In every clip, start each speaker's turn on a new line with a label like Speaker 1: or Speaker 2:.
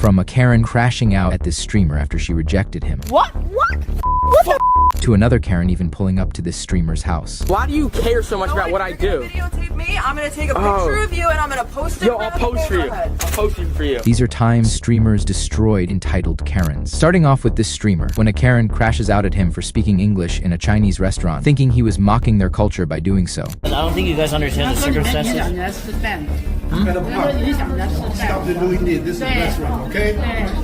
Speaker 1: From a Karen crashing out at this streamer after she rejected him.
Speaker 2: What the
Speaker 1: To another Karen even pulling up to this streamer's house.
Speaker 2: Why do you care so much about what I do?
Speaker 3: Videotape me. I'm gonna take a picture of you and I'm gonna post it.
Speaker 2: Yo, I'll post for you. I'll post it for you.
Speaker 1: These are times streamers destroyed entitled Karens. Starting off with this streamer, when a Karen crashes out at him for speaking English in a Chinese restaurant, thinking he was mocking their culture by doing so.
Speaker 4: I don't think you guys understand the circumstances.
Speaker 5: Stop doing this. This is a restaurant, okay?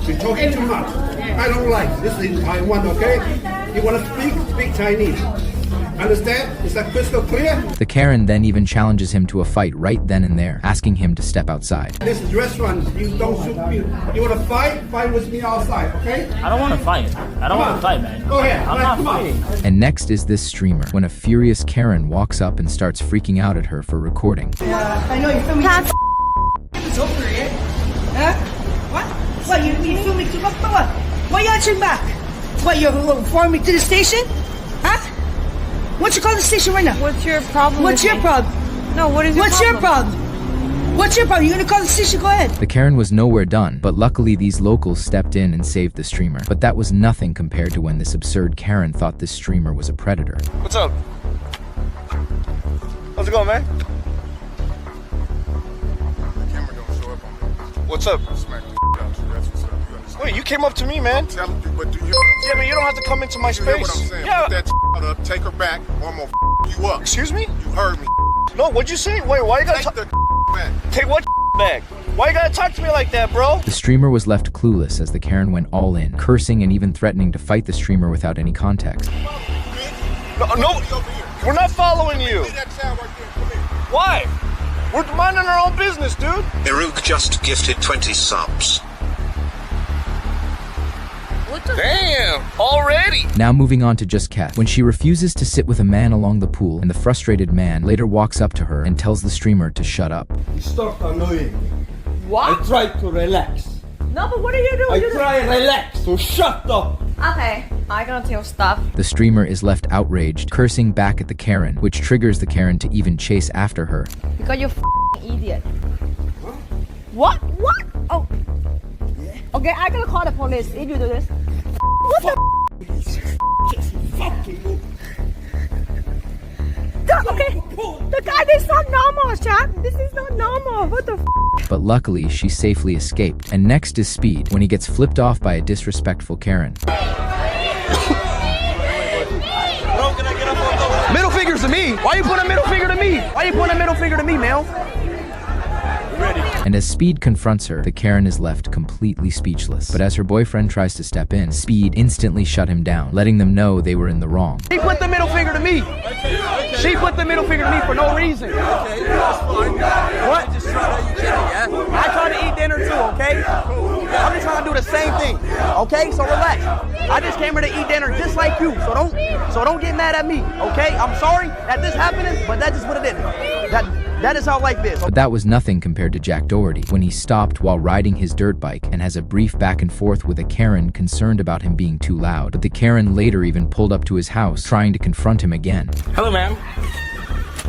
Speaker 5: You're talking too much. I don't like. This is Taiwan, okay? You want to speak Chinese. Understand? Is that crystal clear?
Speaker 1: The Karen then even challenges him to a fight right then and there, asking him to step outside.
Speaker 5: This is restaurant. You don't shoot me. You want to fight? Fight with me outside, okay?
Speaker 4: I don't want to fight. I don't want to fight, man.
Speaker 5: Go ahead.
Speaker 4: I'm not fighting.
Speaker 1: And next is this streamer, when a furious Karen walks up and starts freaking out at her for recording.
Speaker 6: I know you feel me. It's over it. Huh? What? What, you feel me? What you answering back? What, you're referring me to the station? Huh? What you call the station right now?
Speaker 3: What's your problem?
Speaker 6: What's your problem?
Speaker 3: No, what is your
Speaker 6: What's your problem? What's your problem? You gonna call the station? Go ahead.
Speaker 1: The Karen was nowhere done, but luckily these locals stepped in and saved the streamer. But that was nothing compared to when this absurd Karen thought this streamer was a predator.
Speaker 7: What's up? How's it going, man? What's up? Wait, you came up to me, man.
Speaker 8: Tell you, but do you?
Speaker 7: Yeah, but you don't have to come into my
Speaker 8: You hear
Speaker 7: space.
Speaker 8: what I'm saying?
Speaker 7: Yeah.
Speaker 8: Put that up, take her back, or I'm gonna you up.
Speaker 7: Excuse me?
Speaker 8: You heard me.
Speaker 7: No, what'd you say? Wait, why you gotta
Speaker 8: Take
Speaker 7: talk?
Speaker 8: the back.
Speaker 7: Take what back? Why you gotta talk to me like that, bro?
Speaker 1: The streamer was left clueless as the Karen went all in, cursing and even threatening to fight the streamer without any context.
Speaker 7: No, we're not following you.
Speaker 8: Leave that child right there. Come here.
Speaker 7: Why? We're minding our own business, dude.
Speaker 9: Iruk just gifted 20 subs.
Speaker 7: Damn, already?
Speaker 1: Now moving on to Just Cat, when she refuses to sit with a man along the pool, and the frustrated man later walks up to her and tells the streamer to shut up.
Speaker 5: Stop annoying me.
Speaker 3: What?
Speaker 5: I tried to relax.
Speaker 3: No, but what are you doing?
Speaker 5: Try and relax, so shut up.
Speaker 3: Okay, I gotta tell stuff.
Speaker 1: The streamer is left outraged, cursing back at the Karen, which triggers the Karen to even chase after her.
Speaker 3: Because you're idiot. What? Oh. Okay, I gotta call the police if you do this. What the? Okay, the guy, this is not normal, chat. This is not normal. What the?
Speaker 1: But luckily, she safely escaped. And next is Speed, when he gets flipped off by a disrespectful Karen.
Speaker 2: Middle fingers to me. Why you putting a middle finger to me? Why you putting a middle finger to me, Mel?
Speaker 1: And as Speed confronts her, the Karen is left completely speechless. But as her boyfriend tries to step in, Speed instantly shut him down, letting them know they were in the wrong.
Speaker 2: She put the middle finger to me. She put the middle finger to me for no reason. What? I try to eat dinner too, okay? I'm just trying to do the same thing, okay? So relax. I just came here to eat dinner just like you, so don't get mad at me, okay? I'm sorry that this happened, but that's just what it is. That is how life is.
Speaker 1: But that was nothing compared to Jack Doherty, when he stopped while riding his dirt bike and has a brief back and forth with a Karen concerned about him being too loud. But the Karen later even pulled up to his house, trying to confront him again.
Speaker 2: Hello, ma'am.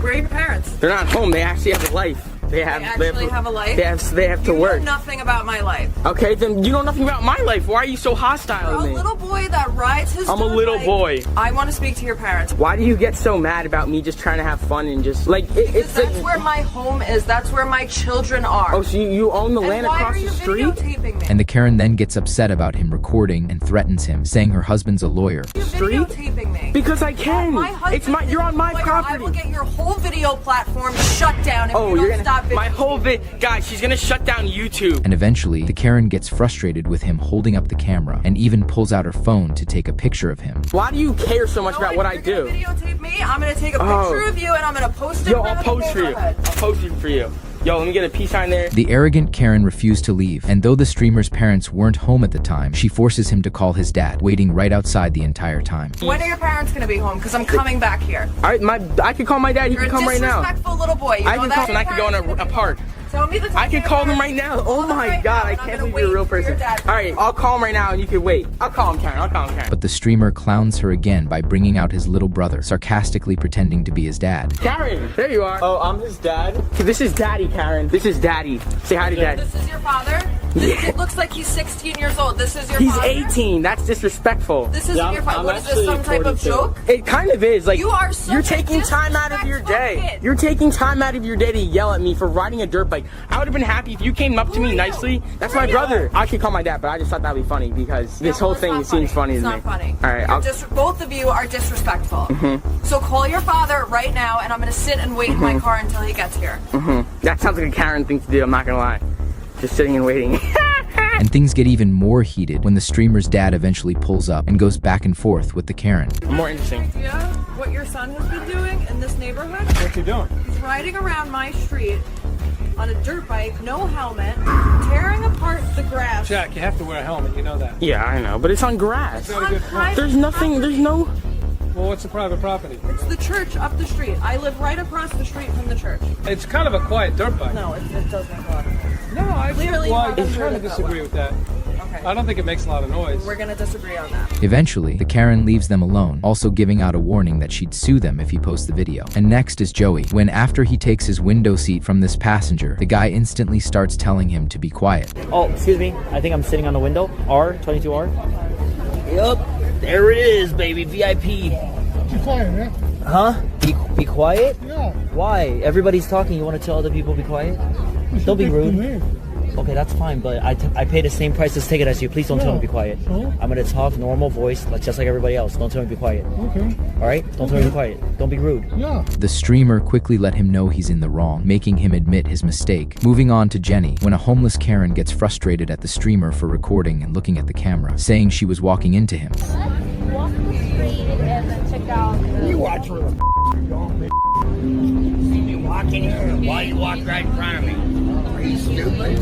Speaker 3: Where are your parents?
Speaker 2: They're not home. They actually have a life. They
Speaker 3: actually have a life?
Speaker 2: They have to work.
Speaker 3: You know nothing about my life.
Speaker 2: Okay, then you know nothing about my life. Why are you so hostile
Speaker 3: You're
Speaker 2: to
Speaker 3: a
Speaker 2: me?
Speaker 3: little boy that rides his
Speaker 2: I'm a
Speaker 3: dirt
Speaker 2: little
Speaker 3: bike.
Speaker 2: boy.
Speaker 3: I want to speak to your parents.
Speaker 2: Why do you get so mad about me just trying to have fun and just like it's
Speaker 3: That's
Speaker 2: like,
Speaker 3: where my home is. That's where my children are.
Speaker 2: oh, so you own the
Speaker 3: and
Speaker 2: land
Speaker 3: why
Speaker 2: across
Speaker 3: are you
Speaker 2: the street?
Speaker 3: videotaping me?
Speaker 1: And the Karen then gets upset about him recording and threatens him, saying her husband's a lawyer.
Speaker 3: You're
Speaker 2: Street?
Speaker 3: videotaping me.
Speaker 2: Because I can.
Speaker 3: My husband
Speaker 2: It's my. You're on my
Speaker 3: is a lawyer.
Speaker 2: property.
Speaker 3: I will get your whole video platform shut down if you
Speaker 2: you're
Speaker 3: don't
Speaker 2: gonna
Speaker 3: stop
Speaker 2: my whole
Speaker 3: videotaping.
Speaker 2: guys. She's gonna shut down YouTube.
Speaker 1: And eventually, the Karen gets frustrated with him holding up the camera and even pulls out her phone to take a picture of him.
Speaker 2: Why do you care so much about what I do?
Speaker 3: You're gonna videotape me. I'm gonna take a picture of you and I'm gonna post it.
Speaker 2: Yo,
Speaker 3: in
Speaker 2: I'll
Speaker 3: front of the
Speaker 2: post for you.
Speaker 3: neighborhood.
Speaker 2: I'll post it for you. Yo, let me get a peace sign there.
Speaker 1: The arrogant Karen refused to leave, and though the streamer's parents weren't home at the time, she forces him to call his dad, waiting right outside the entire time.
Speaker 3: When are your parents gonna be home? Because I'm coming back here.
Speaker 2: I can call my dad. He
Speaker 3: You're
Speaker 2: can come
Speaker 3: a
Speaker 2: right now.
Speaker 3: disrespectful little boy. You
Speaker 2: I
Speaker 3: know
Speaker 2: can
Speaker 3: that?
Speaker 2: come and I can go in a park.
Speaker 6: Tell me the time.
Speaker 2: I can call him right now. Oh my God, I can't believe you're a real person. All right, I'll call him right now and you can wait. I'll call him, Karen. I'll call him, Karen.
Speaker 1: But the streamer clowns her again by bringing out his little brother, sarcastically pretending to be his dad.
Speaker 2: Karen, there you are.
Speaker 10: Oh, I'm his dad?
Speaker 2: This is Daddy, Karen. This is Daddy. Say hi to Dad.
Speaker 6: This is your father? It looks like he's 16 years old. This is your
Speaker 2: He's
Speaker 6: father?
Speaker 2: 18. That's disrespectful.
Speaker 6: This isn't your father. What is this, some type of joke?
Speaker 2: It kind of is. Like,
Speaker 6: You are such
Speaker 2: you're
Speaker 6: a
Speaker 2: taking time out of your day.
Speaker 6: disrespectful kid.
Speaker 2: You're taking time out of your day to yell at me for riding a dirt bike. I would have been happy if you came up to me nicely. That's my brother. I could call my dad, but I just thought that'd be funny because this whole thing seems funny to me.
Speaker 6: It's not funny.
Speaker 2: All right,
Speaker 6: Both of you are disrespectful. So call your father right now, and I'm gonna sit and wait in my car until he gets here.
Speaker 2: That sounds like a Karen thing to do. I'm not gonna lie. Just sitting and waiting.
Speaker 1: And things get even more heated when the streamer's dad eventually pulls up and goes back and forth with the Karen.
Speaker 2: More interesting.
Speaker 6: Idea what your son has been doing in this neighborhood?
Speaker 10: What you doing?
Speaker 6: He's riding around my street on a dirt bike, no helmet, tearing apart the grass.
Speaker 10: Jack, you have to wear a helmet, you know that.
Speaker 2: Yeah, I know, but it's on grass.
Speaker 10: Not a good point.
Speaker 2: There's nothing, there's no...
Speaker 10: Well, what's the private property?
Speaker 6: It's the church up the street. I live right across the street from the church.
Speaker 10: It's kind of a quiet dirt bike.
Speaker 6: No, it does make a lot of noise.
Speaker 10: No, I
Speaker 6: Clearly
Speaker 10: well,
Speaker 6: haven't
Speaker 10: I'm
Speaker 6: heard
Speaker 10: trying to
Speaker 6: it that
Speaker 10: disagree
Speaker 6: way.
Speaker 10: with that.
Speaker 6: Okay.
Speaker 10: I don't think it makes a lot of noise.
Speaker 6: We're gonna disagree on that.
Speaker 1: Eventually, the Karen leaves them alone, also giving out a warning that she'd sue them if he posts the video. And next is Joey, when after he takes his window seat from this passenger, the guy instantly starts telling him to be quiet.
Speaker 4: Oh, excuse me. I think I'm sitting on the window. R22R. Yup. There it is, baby. VIP.
Speaker 5: Be quiet, man.
Speaker 4: Huh? Be quiet?
Speaker 5: Yeah.
Speaker 4: Why? Everybody's talking. You want to tell other people be quiet? Don't be rude. Okay, that's fine, but I paid the same price this ticket as you. Please don't tell me to be quiet. I'm gonna talk normal voice, just like everybody else. Don't tell me to be quiet.
Speaker 5: Okay.
Speaker 4: All right? Don't tell me to be quiet. Don't be rude.
Speaker 5: Yeah.
Speaker 1: The streamer quickly let him know he's in the wrong, making him admit his mistake. Moving on to Jenny, when a homeless Karen gets frustrated at the streamer for recording and looking at the camera, saying she was walking into him.
Speaker 3: Walk the street and then check out.
Speaker 5: You watch for the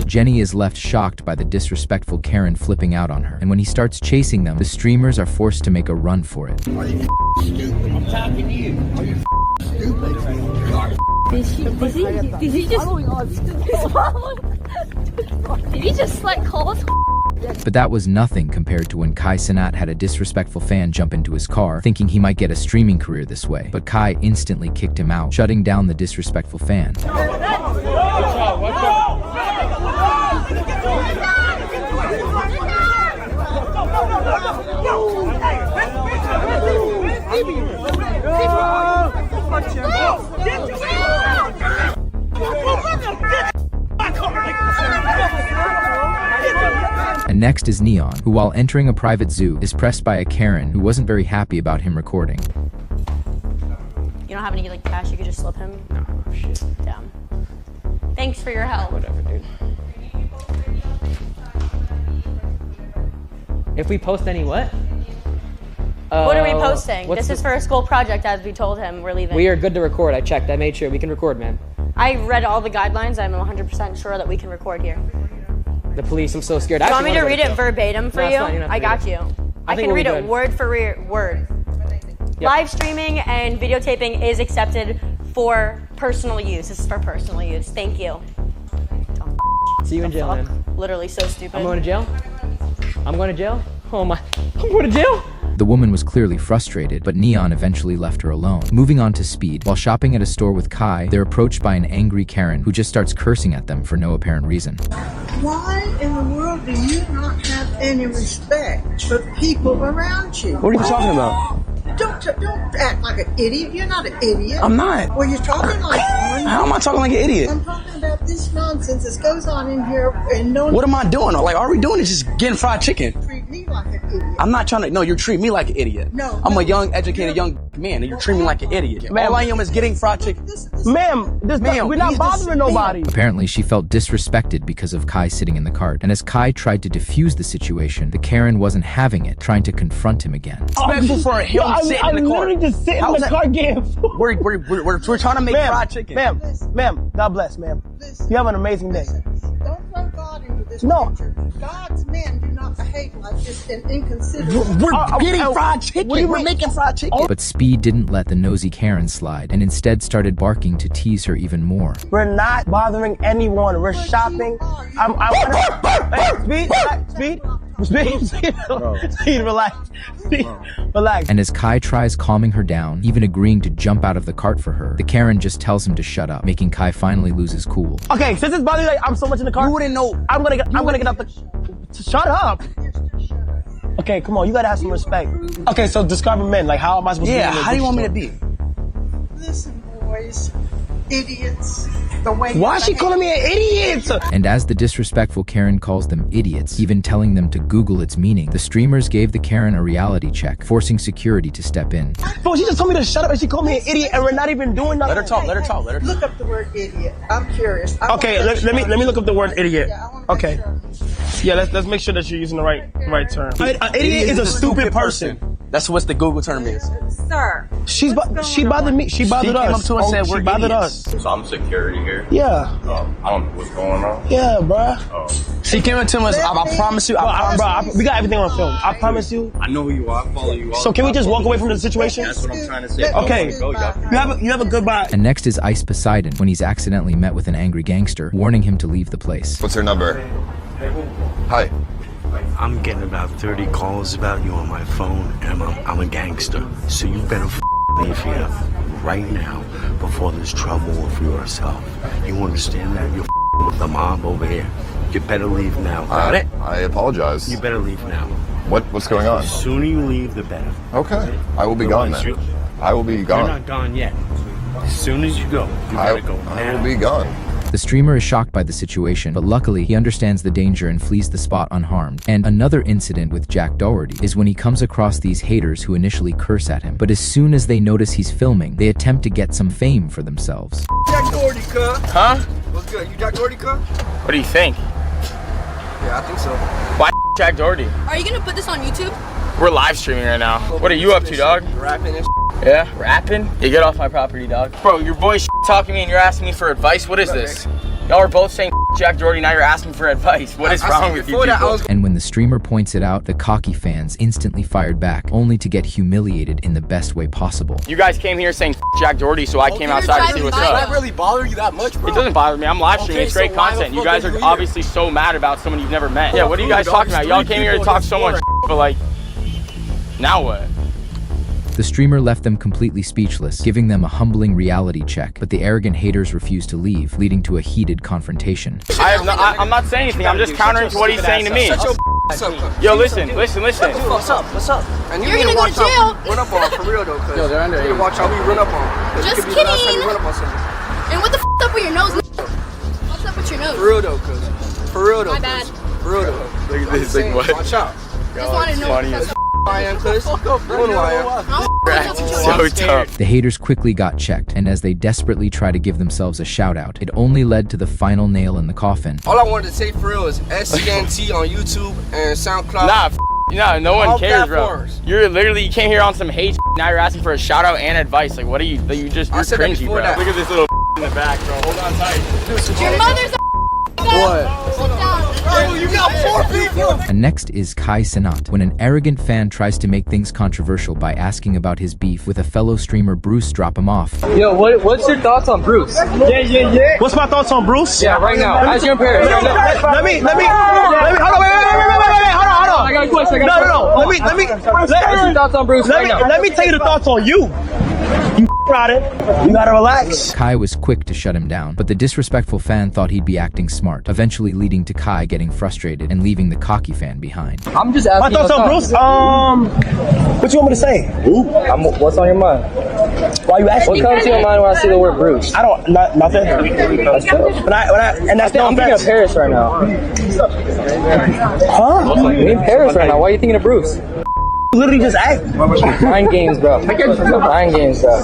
Speaker 1: Jenny is left shocked by the disrespectful Karen flipping out on her, and when he starts chasing them, the streamers are forced to make a run for it.
Speaker 5: Are you stupid? I'm talking to you. Are you stupid?
Speaker 3: Did he just? Did he just like call us?
Speaker 1: But that was nothing compared to when Kai Cenat had a disrespectful fan jump into his car, thinking he might get a streaming career this way. But Kai instantly kicked him out, shutting down the disrespectful fan. And next is Neon, who while entering a private zoo is pressed by a Karen who wasn't very happy about him recording.
Speaker 11: You don't have any like cash you could just slip him?
Speaker 2: No, shit.
Speaker 11: Damn. Thanks for your help.
Speaker 2: Whatever, dude.
Speaker 10: If we post any what?
Speaker 11: What are we posting?
Speaker 10: what's
Speaker 11: This is for a school project, as we told him. We're leaving.
Speaker 10: We are good to record. I checked. I made sure we can record, man.
Speaker 11: I read all the guidelines. I'm 100% sure that we can record here.
Speaker 10: The police, I'm so scared.
Speaker 11: Do you want me to read it verbatim for
Speaker 10: No, it's
Speaker 11: you?
Speaker 10: fine, you don't have
Speaker 11: I
Speaker 10: to
Speaker 11: got
Speaker 10: read
Speaker 11: you. I
Speaker 10: think
Speaker 11: can
Speaker 10: we'll be
Speaker 11: read it
Speaker 10: good.
Speaker 11: word for word. Live streaming and videotaping is accepted for personal use. This is for personal use. Thank you.
Speaker 10: See you in jail,
Speaker 11: Fuck.
Speaker 10: man.
Speaker 11: Literally so stupid.
Speaker 10: I'm going to jail? I'm going to jail? Oh my. I'm going to jail?
Speaker 1: The woman was clearly frustrated, but Neon eventually left her alone. Moving on to Speed, while shopping at a store with Kai, they're approached by an angry Karen who just starts cursing at them for no apparent reason.
Speaker 12: Why in the world do you not have any respect for people around you?
Speaker 2: What are you talking about?
Speaker 12: Don't act like an idiot. You're not an idiot.
Speaker 2: I'm not.
Speaker 12: Well, you're talking like one.
Speaker 2: How am I talking like an idiot?
Speaker 12: I'm talking about this nonsense that goes on in here and no
Speaker 2: What am I doing? Like, all we doing is just getting fried chicken.
Speaker 12: treat me like an idiot.
Speaker 2: I'm not trying to. No, you're treating me like an idiot.
Speaker 12: No,
Speaker 2: I'm
Speaker 12: no.
Speaker 2: a young, educated young man, and you're treating me like an idiot. All I am is getting fried chicken.
Speaker 5: Ma'am, we're not bothering nobody.
Speaker 1: Apparently, she felt disrespected because of Kai sitting in the cart, and as Kai tried to defuse the situation, the Karen wasn't having it, trying to confront him again.
Speaker 2: Respectful for him sitting in the car.
Speaker 5: literally just sitting in the car getting food.
Speaker 2: We're trying to make fried chicken.
Speaker 5: Ma'am, God bless, ma'am. You have an amazing day.
Speaker 12: Don't throw God into this
Speaker 5: No.
Speaker 12: picture. God's men do not behave like this and inconsiderate.
Speaker 2: We're getting fried chicken. We're making fried chicken.
Speaker 1: But Speed didn't let the nosy Karen slide and instead started barking to tease her even more.
Speaker 2: We're not bothering anyone. We're shopping. Speed, relax. Relax.
Speaker 1: And as Kai tries calming her down, even agreeing to jump out of the cart for her, the Karen just tells him to shut up, making Kai finally lose his cool.
Speaker 2: Okay, since it's bothering you, like, I'm so much in the car. You wouldn't know. I'm gonna get out the. Shut up. Okay, come on. You gotta have some respect. Okay, so describe a man. Like, how am I supposed to be? Yeah, how do you want me to be?
Speaker 12: Listen, boys, idiots. The way
Speaker 2: Why is she calling me an idiot?
Speaker 1: And as the disrespectful Karen calls them idiots, even telling them to Google its meaning, the streamers gave the Karen a reality check, forcing security to step in.
Speaker 2: Bro, she just told me to shut up and she called me an idiot and we're not even doing nothing. Let her talk, let her talk.
Speaker 12: Look up the word idiot. I'm curious.
Speaker 2: Okay, let me look up the word idiot. Okay. Yeah, let's make sure that you're using the right term. An idiot is a stupid person.
Speaker 13: That's what the Google term is.
Speaker 12: Sir.
Speaker 2: She bothered me. She bothered us.
Speaker 13: Came up to us and said we're
Speaker 2: bothered
Speaker 13: idiots.
Speaker 2: us.
Speaker 14: So I'm security here?
Speaker 2: Yeah.
Speaker 14: I don't know what's going on.
Speaker 2: Yeah, bruh.
Speaker 13: She came up to us. I promise you.
Speaker 2: We got everything on film. I promise you.
Speaker 14: I know who you are. I follow you all.
Speaker 2: So can we just walk away from the situation?
Speaker 14: That's what I'm trying to say.
Speaker 2: Okay. You have a good bye.
Speaker 1: And next is Ice Poseidon when he's accidentally met with an angry gangster, warning him to leave the place.
Speaker 8: What's her number? Hi.
Speaker 15: I'm getting about 30 calls about you on my phone, and I'm a gangster. So you better leave here right now before there's trouble with yourself. You understand that? You're with the mob over here. You better leave now. Got it?
Speaker 8: I apologize.
Speaker 15: You better leave now.
Speaker 8: What's going on?
Speaker 15: The sooner you leave, the better.
Speaker 8: Okay. I will be gone then. I will be gone.
Speaker 15: You're not gone yet. As soon as you go, you gotta go now.
Speaker 8: I will be gone.
Speaker 1: The streamer is shocked by the situation, but luckily he understands the danger and flees the spot unharmed. And another incident with Jack Doherty is when he comes across these haters who initially curse at him, but as soon as they notice he's filming, they attempt to get some fame for themselves.
Speaker 13: Jack Doherty, cuz.
Speaker 10: Huh?
Speaker 13: What's good? You Jack Doherty, cuz?
Speaker 10: What do you think?
Speaker 13: Yeah, I think so.
Speaker 10: Why Jack Doherty?
Speaker 11: Are you gonna put this on YouTube?
Speaker 10: We're live streaming right now. What are you up to, dog?
Speaker 13: Rapping and
Speaker 10: Yeah, rapping? You get off my property, dog. Bro, your boy's talking to me and you're asking me for advice. What is this? Y'all are both saying Jack Doherty, now you're asking for advice. What is wrong with you people?
Speaker 1: And when the streamer points it out, the cocky fans instantly fired back, only to get humiliated in the best way possible.
Speaker 10: You guys came here saying Jack Doherty, so I came outside to see what's up.
Speaker 13: Does that really bother you that much, bro?
Speaker 10: It doesn't bother me. I'm live streaming. It's great content. You guys are obviously so mad about someone you've never met. Yeah, what are you guys talking about? Y'all came here to talk so much, but like, now what?
Speaker 1: The streamer left them completely speechless, giving them a humbling reality check, but the arrogant haters refused to leave, leading to a heated confrontation.
Speaker 10: I'm not saying anything. I'm just countering to what he's saying to me. Yo, listen.
Speaker 13: What's up? And
Speaker 11: You're gonna go to jail.
Speaker 13: Run up on for real though, cuz.
Speaker 10: Yo, they're underage.
Speaker 13: Watch how we run up on.
Speaker 11: Just kidding. And what the up with your nose? What's up with your nose?
Speaker 13: For real though, cuz. For real though.
Speaker 11: My bad.
Speaker 13: For real though.
Speaker 10: Look at this, like what?
Speaker 13: Watch out.
Speaker 11: Just wanted to know.
Speaker 13: I am, cuz. You know who I am.
Speaker 10: So tough.
Speaker 1: The haters quickly got checked, and as they desperately try to give themselves a shout out, it only led to the final nail in the coffin.
Speaker 13: All I wanted to say for real is SCNT on YouTube and SoundCloud.
Speaker 10: Nah, no one
Speaker 13: All
Speaker 10: cares, bro.
Speaker 13: platforms.
Speaker 10: You came here on some hate. Now you're asking for a shout out and advice. Like, what are you're
Speaker 13: I said that
Speaker 10: cringy,
Speaker 13: before
Speaker 10: bro.
Speaker 13: that.
Speaker 10: Look at this little in the back, bro. Hold on tight.
Speaker 11: Your mother's a
Speaker 13: What?
Speaker 11: Sit down.
Speaker 13: Bro, you got 4 people.
Speaker 1: And next is Kai Cenat, when an arrogant fan tries to make things controversial by asking about his beef with a fellow streamer Bruce drop him off.
Speaker 10: Yo, what's your thoughts on Bruce?
Speaker 2: Yeah. What's my thoughts on Bruce?
Speaker 10: Yeah, right now. As your parents.
Speaker 2: Let me. Hold on, wait. Hold on.
Speaker 10: I got a question.
Speaker 2: No. Let me.
Speaker 10: What's your thoughts on Bruce right now?
Speaker 2: Let me tell you the thoughts on you. You rotted. You gotta relax.
Speaker 1: Kai was quick to shut him down, but the disrespectful fan thought he'd be acting smart, eventually leading to Kai getting frustrated and leaving the cocky fan behind.
Speaker 10: I'm just asking.
Speaker 2: My thoughts on Bruce? What you want me to say?
Speaker 10: What's on your mind?
Speaker 2: Why you asking me?
Speaker 10: What comes to your mind when I see the word Bruce?
Speaker 2: I don't. Nothing. And that's
Speaker 10: I'm thinking of Paris right now.
Speaker 2: Huh?
Speaker 10: I'm in Paris right now. Why are you thinking of Bruce?
Speaker 2: Literally just act.
Speaker 10: Mind games, bro. Mind games, bro.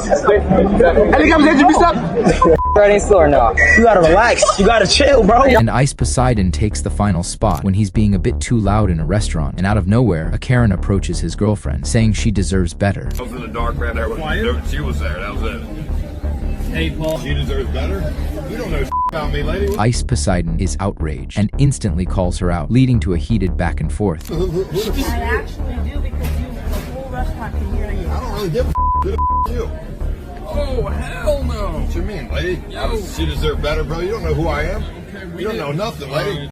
Speaker 10: Riding slow or not?
Speaker 2: You gotta relax. You gotta chill, bro.
Speaker 1: And Ice Poseidon takes the final spot when he's being a bit too loud in a restaurant, and out of nowhere, a Karen approaches his girlfriend, saying she deserves better.
Speaker 14: I was in the dark right there. She was there. That was it.
Speaker 10: Hey, Paul.
Speaker 14: She deserves better? You don't know
Speaker 5: about me, lady.
Speaker 1: Ice Poseidon is outraged and instantly calls her out, leading to a heated back and forth.
Speaker 6: I actually do because the whole restaurant can hear you.
Speaker 5: I don't really give a who the you.
Speaker 7: Oh, hell no.
Speaker 5: What you mean, lady?
Speaker 7: Yo.
Speaker 5: You deserve better, bro. You don't know who I am. You don't know nothing, lady.